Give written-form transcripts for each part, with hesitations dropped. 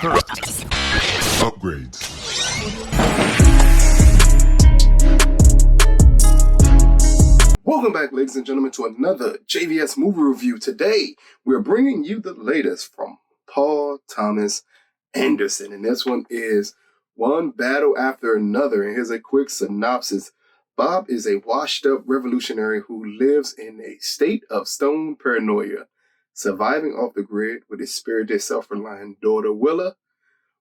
Upgrades. Welcome back, ladies and gentlemen, to another JVS movie review. Today, we're bringing you the latest from Paul Thomas Anderson, and this one is One Battle After Another. And here's a quick synopsis. Bob is a washed-up revolutionary who lives in a state of stone paranoia, surviving off the grid with his spirited, self-reliant daughter, Willa.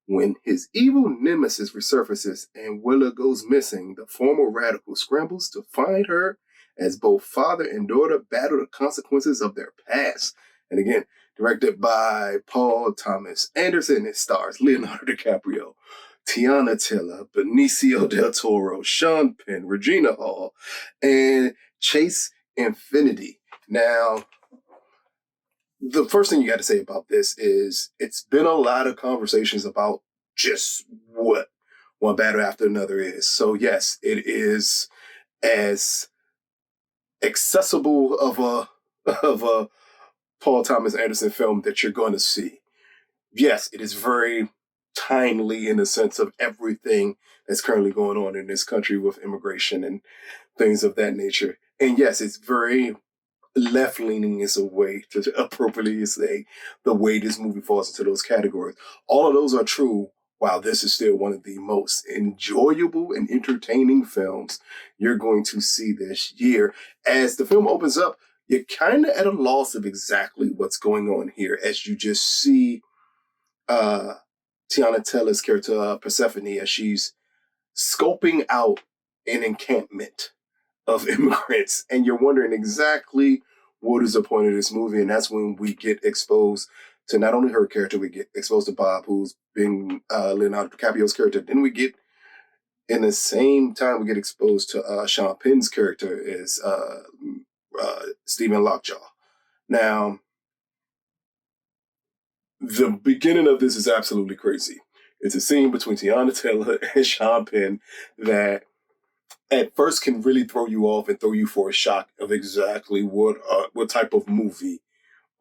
When his evil nemesis resurfaces and Willa goes missing, the former radical scrambles to find her as both father and daughter battle the consequences of their past. And again, directed by Paul Thomas Anderson, it stars Leonardo DiCaprio, Tiana Taylor, Benicio del Toro, Sean Penn, Regina Hall, and Chase Infinity. Now, the first thing you got to say about this is it's been a lot of conversations about just what One Battle After Another is. So yes, it is as accessible of a Paul Thomas Anderson film that you're going to see. Yes, it is very timely in the sense of everything that's currently going on in this country with immigration and things of that nature. And yes, it's very left-leaning is a way to appropriately say the way this movie falls into those categories. All of those are true, while this is still one of the most enjoyable and entertaining films you're going to see this year. As the film opens up, you're kind of at a loss of exactly what's going on here, as you just see Tiana Taylor's character, Persephone, as she's scoping out an encampment of immigrants, and you're wondering exactly what is the point of this movie. And that's when we get exposed to not only her character, we get exposed to Bob, who's been Leonardo DiCaprio's character. Then we get, in the same time, we get exposed to Sean Penn's character as Stephen Lockjaw. Now, the beginning of this is absolutely crazy. It's a scene between Tiana Taylor and Sean Penn that at first can really throw you off and throw you for a shock of exactly what type of movie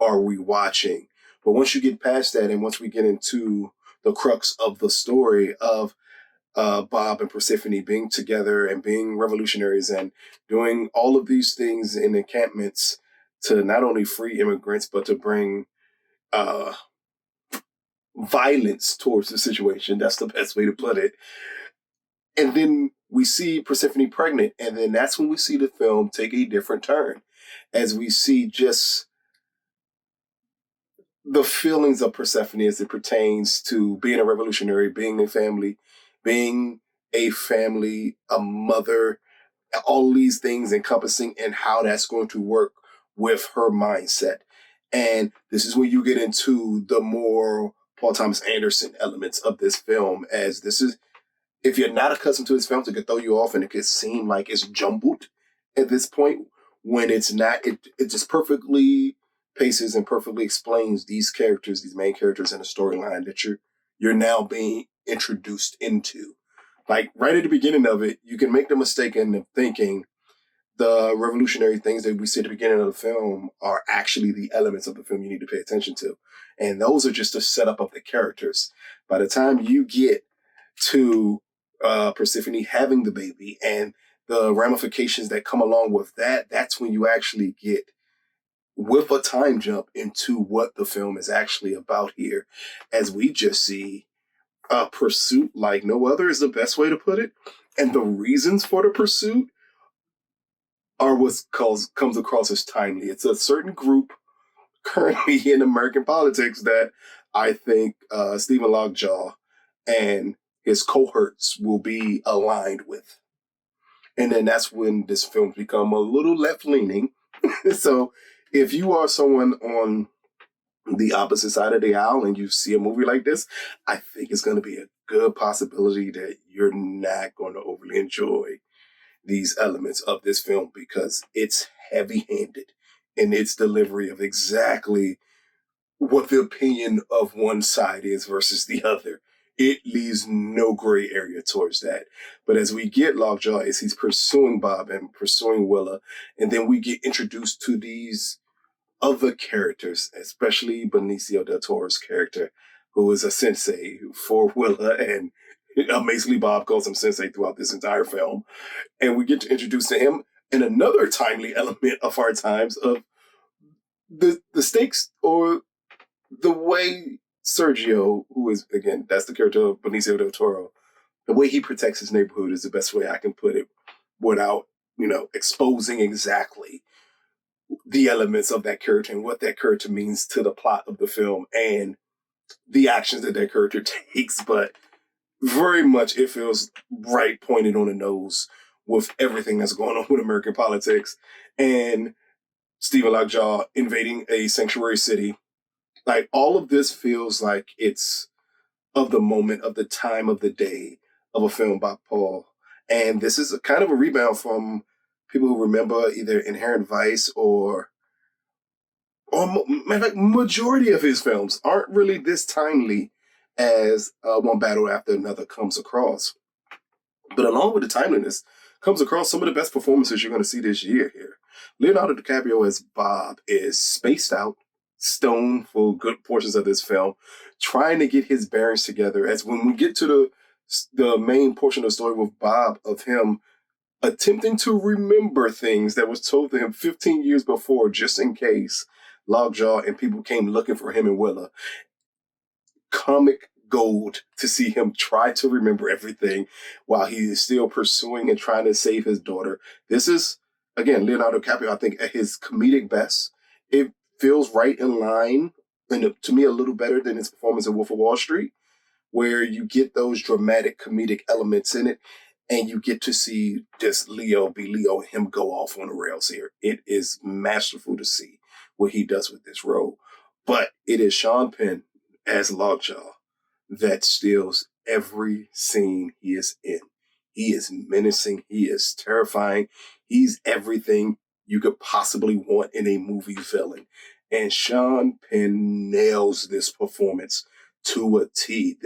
are we watching. But once you get past that, and once we get into the crux of the story of Bob and Persephone being together and being revolutionaries and doing all of these things in encampments to not only free immigrants, but to bring violence towards the situation. That's the best way to put it. And then we see Persephone pregnant, and then that's when we see the film take a different turn, as we see just the feelings of Persephone as it pertains to being a revolutionary, being a family, a mother, all these things encompassing, and how that's going to work with her mindset. And this is when you get into the more Paul Thomas Anderson elements of this film, as this is, if you're not accustomed to his films, it could throw you off and it could seem like it's jumbled at this point, when it's not. It just perfectly paces and perfectly explains these characters, these main characters, in a storyline that you're now being introduced into. Like right at the beginning of it, you can make the mistake of thinking the revolutionary things that we see at the beginning of the film are actually the elements of the film you need to pay attention to. And those are just a setup of the characters. By the time you get to Persephone having the baby and the ramifications that come along with that, that's when you actually get, with a time jump, into what the film is actually about here, as we just see a pursuit like no other is the best way to put it. And the reasons for the pursuit are what comes across as timely. It's a certain group currently in American politics that I think Stephen Lockjaw and his cohorts will be aligned with. And then that's when this film become a little left-leaning. So if you are someone on the opposite side of the aisle and you see a movie like this, I think it's going to be a good possibility that you're not going to overly enjoy these elements of this film, because it's heavy-handed in its delivery of exactly what the opinion of one side is versus the other. It leaves no gray area towards that. But as we get Lockjaw, as he's pursuing Bob and pursuing Willa, and then we get introduced to these other characters, especially Benicio del Toro's character, who is a sensei for Willa, and amazingly Bob calls him sensei throughout this entire film. And we get to introduce to him in another timely element of our times of the stakes, or the way Sergio, who is, again, that's the character of Benicio del Toro, the way he protects his neighborhood is the best way I can put it without, exposing exactly the elements of that character and what that character means to the plot of the film and the actions that that character takes. But very much it feels right pointed on the nose with everything that's going on with American politics and Stephen Lockjaw invading a sanctuary city. Like, all of this feels like it's of the moment, of the time of the day of a film by Paul. And this is a kind of a rebound from people who remember either Inherent Vice or matter of fact, majority of his films aren't really this timely as One Battle After Another comes across. But along with the timeliness comes across some of the best performances you're going to see this year here. Leonardo DiCaprio as Bob is spaced out, stoned for good portions of this film, trying to get his bearings together. As when we get to the main portion of the story with Bob, of him attempting to remember things that was told to him 15 years before, just in case Lockjaw and people came looking for him in Willa. Comic gold to see him try to remember everything while he is still pursuing and trying to save his daughter. This is, again, Leonardo DiCaprio, I think, at his comedic best. It feels right in line, and to me, a little better than his performance in Wolf of Wall Street, where you get those dramatic comedic elements in it, and you get to see just Leo be Leo and him go off on the rails here. It is masterful to see what he does with this role. But it is Sean Penn as Lockjaw that steals every scene he is in. He is menacing. He is terrifying. He's everything you could possibly want in a movie villain. And Sean Penn nails this performance to a T.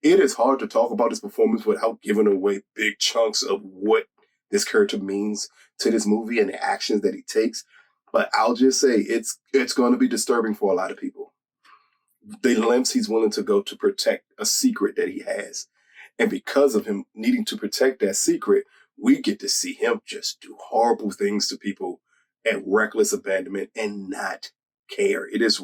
It is hard to talk about this performance without giving away big chunks of what this character means to this movie and the actions that he takes. But I'll just say it's going to be disturbing for a lot of people. The lengths he's willing to go to protect a secret that he has. And because of him needing to protect that secret, we get to see him just do horrible things to people at reckless abandonment and not care. It is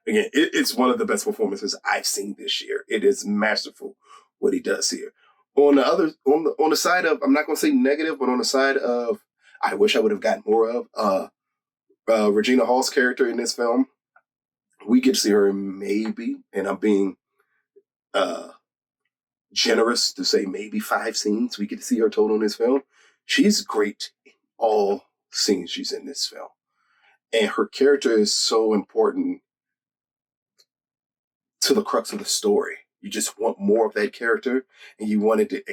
it's one of the best performances I've seen this year. It is masterful what he does here. On the side of, I'm not going to say negative, but on the side of, I wish I would have gotten more of, Regina Hall's character in this film. We get to see her in maybe, and I'm being generous to say maybe 5 scenes. We get to see her total in this film. She's great in all scenes she's in this film. And her character is so important to the crux of the story. You just want more of that character, and you wanted to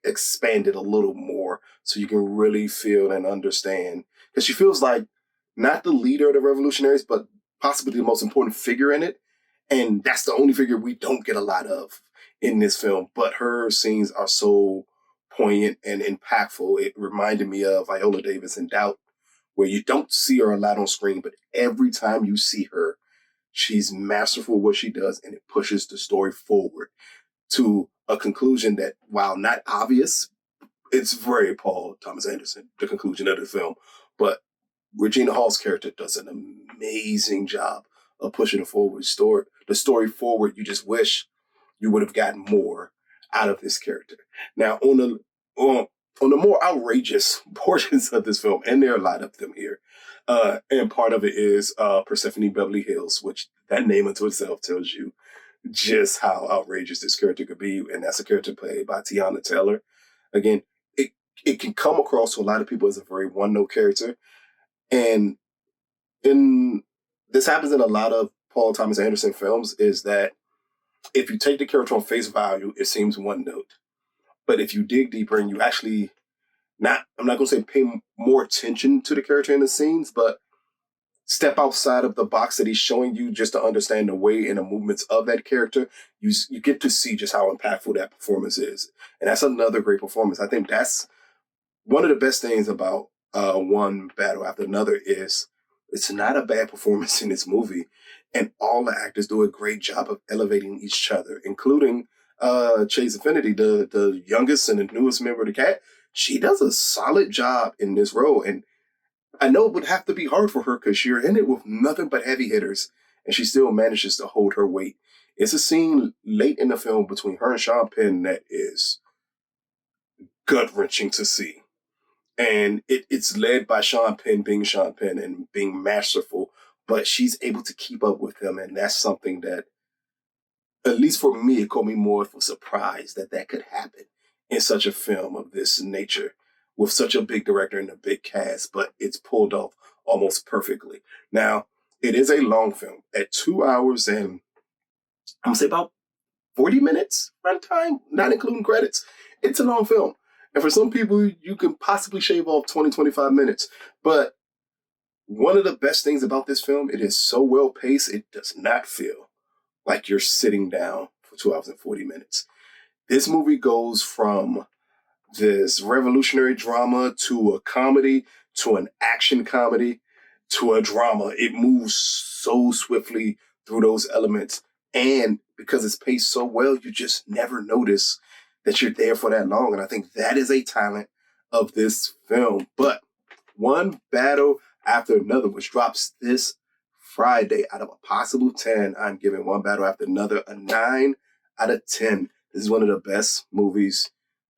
expand it a little more so you can really feel and understand. Because she feels like not the leader of the revolutionaries, but possibly the most important figure in it. And that's the only figure we don't get a lot of in this film. But her scenes are so poignant and impactful. It reminded me of Viola Davis in Doubt, where you don't see her a lot on screen, but every time you see her, she's masterful what she does, and it pushes the story forward to a conclusion that, while not obvious, it's very Paul Thomas Anderson, the conclusion of the film. But Regina Hall's character does an amazing job of pushing the story forward. You just wish you would have gotten more out of this character. Now, on the more outrageous portions of this film, and there are a lot of them here, and part of it is Persephone Beverly Hills, which that name unto itself tells you just how outrageous this character could be, and that's a character played by Tiana Taylor. Again, it can come across to a lot of people as a very one-note character, and this happens in a lot of Paul Thomas Anderson films, is that if you take the character on face value, it seems one note. But if you dig deeper and you actually I'm not going to say pay more attention to the character in the scenes, but step outside of the box that he's showing you just to understand the way and the movements of that character, you get to see just how impactful that performance is. And that's another great performance. I think that's one of the best things about One Battle After Another is it's not a bad performance in this movie. And all the actors do a great job of elevating each other, including Chase Affinity, the youngest and the newest member of the cast. She does a solid job in this role. And I know it would have to be hard for her because you're in it with nothing but heavy hitters, and she still manages to hold her weight. It's a scene late in the film between her and Sean Penn that is gut-wrenching to see. And it's led by Sean Penn being Sean Penn and being masterful, but she's able to keep up with him, and that's something that, at least for me, it caught me more of a surprise that that could happen in such a film of this nature with such a big director and a big cast, but it's pulled off almost perfectly. Now, it is a long film at 2 hours and I'm gonna say about 40 minutes runtime, not including credits. It's a long film. And for some people, you can possibly shave off 20, 25 minutes. But one of the best things about this film, it is so well paced, it does not feel like you're sitting down for 2 hours and 40 minutes. This movie goes from this revolutionary drama to a comedy to an action comedy to a drama. It moves so swiftly through those elements. And because it's paced so well, you just never notice that you're there for that long. And I think that is a talent of this film. But one battle after another, which drops this Friday, out of a possible 10, I'm giving One Battle After Another a 9 out of 10. This is one of the best movies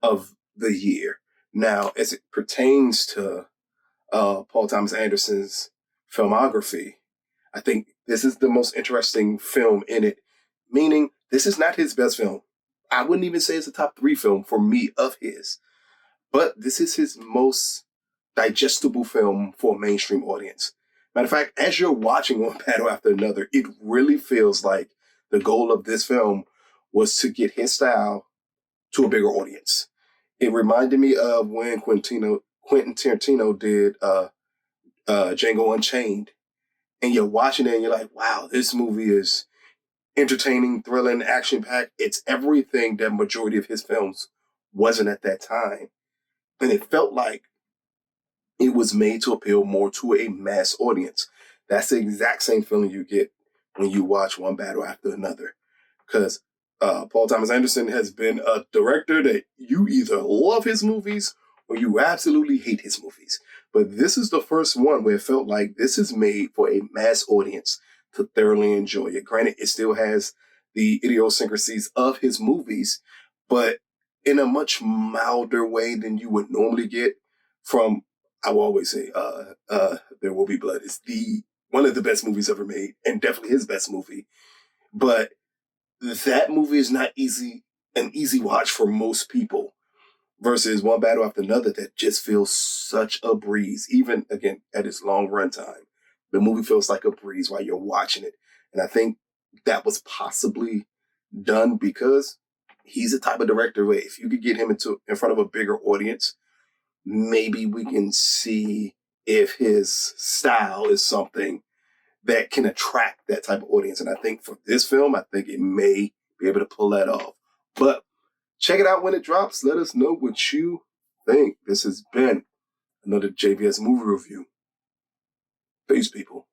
of the year. Now, as it pertains to Paul Thomas Anderson's filmography, I think this is the most interesting film in it, meaning this is not his best film. I wouldn't even say it's a top 3 film for me of his, but this is his most digestible film for a mainstream audience. Matter of fact, as you're watching One Battle After Another, it really feels like the goal of this film was to get his style to a bigger audience. It reminded me of when Quentin Tarantino did Django Unchained, and you're watching it and you're like, wow, this movie is entertaining, thrilling, action-packed. It's everything that majority of his films wasn't at that time. And it felt like it was made to appeal more to a mass audience. That's the exact same feeling you get when you watch One Battle After Another. Because Paul Thomas Anderson has been a director that you either love his movies or you absolutely hate his movies. But this is the first one where it felt like this is made for a mass audience to thoroughly enjoy it. Granted, it still has the idiosyncrasies of his movies, but in a much milder way than you would normally get from, I will always say, There Will Be Blood is one of the best movies ever made, and definitely his best movie. But that movie is not an easy watch for most people versus One Battle After Another that just feels such a breeze. Even, again, at its long runtime, the movie feels like a breeze while you're watching it. And I think that was possibly done because he's the type of director where if you could get him in front of a bigger audience, maybe we can see if his style is something that can attract that type of audience. And I think for this film, I think it may be able to pull that off. But check it out when it drops. Let us know what you think. This has been another JVS movie review. Peace, people.